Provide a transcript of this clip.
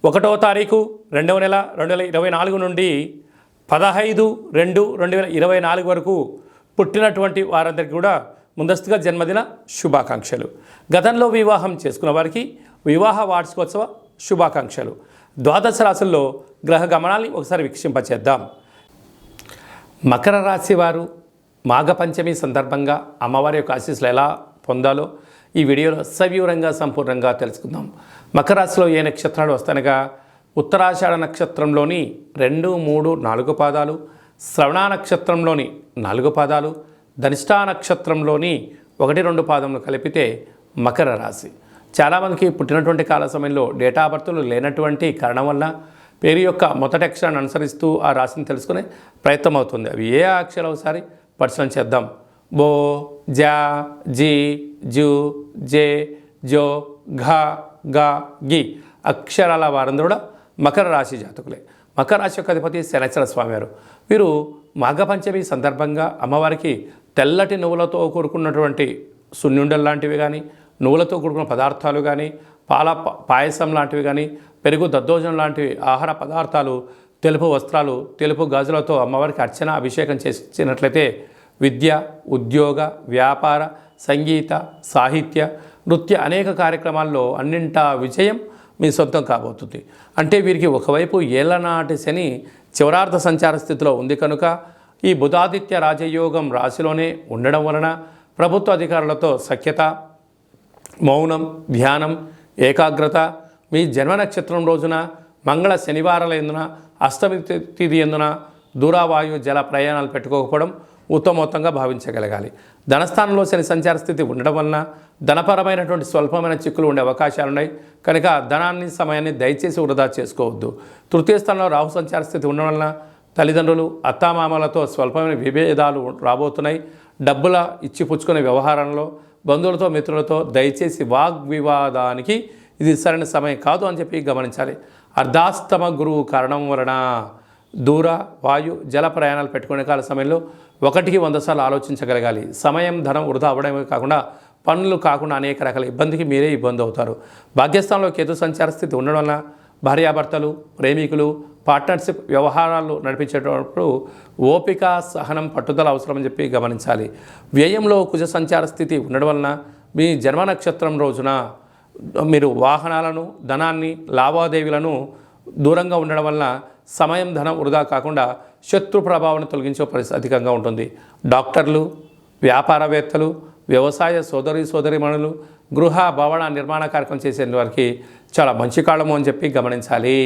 1వ తారీఖు 2వ నెల 2024 నుండి 15/2/2024 వరకు పుట్టినటువంటి వారందరికీ కూడా ముందస్తుగా జన్మదిన శుభాకాంక్షలు. గతంలో వివాహం చేసుకున్న వారికి వివాహ వార్షికోత్సవ శుభాకాంక్షలు. ద్వాదశ రాశుల్లో గ్రహ గమనాన్ని ఒకసారి వీక్షింపచేద్దాం. మకర రాశి వారు మాఘపంచమి సందర్భంగా అమ్మవారి యొక్క ఆశీస్సులు ఎలా పొందాలో ఈ వీడియోలో సవివరంగా సంపూర్ణంగా తెలుసుకుందాం. మకర రాశిలో ఏ నక్షత్రాలు వస్తానగా ఉత్తరాషాఢ నక్షత్రంలోని 2, 3, 4 పాదాలు, శ్రవణ నక్షత్రంలోని 4 పాదాలు, ధనిష్టా నక్షత్రంలోని 1, 2 పాదములు కలిపితే మకర రాశి. చాలామందికి పుట్టినటువంటి కాల సమయంలో డేటా బర్త్లు లేనటువంటి కారణం వల్ల పేరు యొక్క మొదటి అక్షరాన్ని అనుసరిస్తూ ఆ రాశిని తెలుసుకునే ప్రయత్నం అవుతుంది. అవి ఏ అక్షరాలు ఒకసారి పరిశీలన చేద్దాం. బో, జా, జీ, జు, జే, జో, ఘ, గ, గి అక్షరాల వారందరూ కూడా మకర రాశి జాతకులే. మకర రాశి యొక్క అధిపతి శనైశ్వర స్వామివారు. వీరు మాఘపంచమి సందర్భంగా అమ్మవారికి తెల్లటి నువ్వులతో కూడుకున్నటువంటి సున్నుండలు లాంటివి కానీ, నువ్వులతో కూడుకున్న పదార్థాలు కానీ, పాల పాయసం లాంటివి కానీ, పెరుగు దద్దోజనం లాంటివి ఆహార పదార్థాలు, తెలుపు వస్త్రాలు, తెలుపు గాజులతో అమ్మవారికి అర్చన అభిషేకం చేసినట్లయితే విద్య, ఉద్యోగ, వ్యాపార, సంగీత, సాహిత్య, నృత్య అనేక కార్యక్రమాల్లో అన్నింటా విజయం మీ సొంతం కాబోతుంది. అంటే వీరికి ఒకవైపు ఏళ్లనాటి శని చివరార్థ సంచార స్థితిలో ఉంది కనుక ఈ బుధాదిత్య రాజయోగం రాశిలోనే ఉండడం వలన ప్రభుత్వ అధికారులతో సఖ్యత, మౌనం, ధ్యానం, ఏకాగ్రత, మీ జన్మ నక్షత్రం రోజున మంగళ శనివారాల ఎందున అష్టమి తిథి ఎందున దూరావాయు జల ప్రయాణాలు పెట్టుకోకపోవడం ఉత్తమోత్తంగా భావించగలగాలి. ధనస్థానంలో శని సంచార స్థితి ఉండడం వలన ధనపరమైనటువంటి స్వల్పమైన చిక్కులు ఉండే అవకాశాలున్నాయి కనుక ధనాన్ని సమయాన్ని దయచేసి వృధా చేసుకోవద్దు. తృతీయ స్థానంలో రాహు సంచార స్థితి ఉండడం వలన తల్లిదండ్రులు, అత్తామామలతో స్వల్పమైన విభేదాలు రాబోతున్నాయి. డబ్బుల ఇచ్చిపుచ్చుకునే వ్యవహారంలో బంధువులతో, మిత్రులతో దయచేసి వాగ్వివాదానికి ఇది సరైన సమయం కాదు అని చెప్పి గమనించాలి. అర్ధాస్తమ గురువు కారణం వలన దూర, వాయు, జల ప్రయాణాలు పెట్టుకునే కాల సమయంలో 1కి 100 సార్లు ఆలోచించగలగాలి. సమయం, ధనం వృధా అవ్వడమే కాకుండా పనులు కాకుండా అనేక రకాల ఇబ్బందికి మీరే ఇబ్బంది అవుతారు. భాగ్యస్థానంలో కేతు సంచార స్థితి ఉండడం వలన భార్యాభర్తలు, ప్రేమికులు, పార్ట్నర్షిప్ వ్యవహారాలు నడిపించేటప్పుడు ఓపిక, సహనం, పట్టుదల అవసరమని చెప్పి గమనించాలి. వ్యయంలో కుజ సంచార స్థితి ఉండడం వలన మీ జన్మ నక్షత్రం రోజున మీరు వాహనాలను, ధనాన్ని, లావాదేవీలను దూరంగా ఉండడం వలన సమయం, ధనం వృధా కాకుండా శత్రు ప్రభావాన్ని తొలగించే పరిస్థితి అధికంగా ఉంటుంది. డాక్టర్లు, వ్యాపారవేత్తలు, వ్యవసాయ సోదరీమణులు, గృహ భవన నిర్మాణ కార్యక్రమం చేసే వారికి చాలా మంచి కాలము అని చెప్పి గమనించాలి.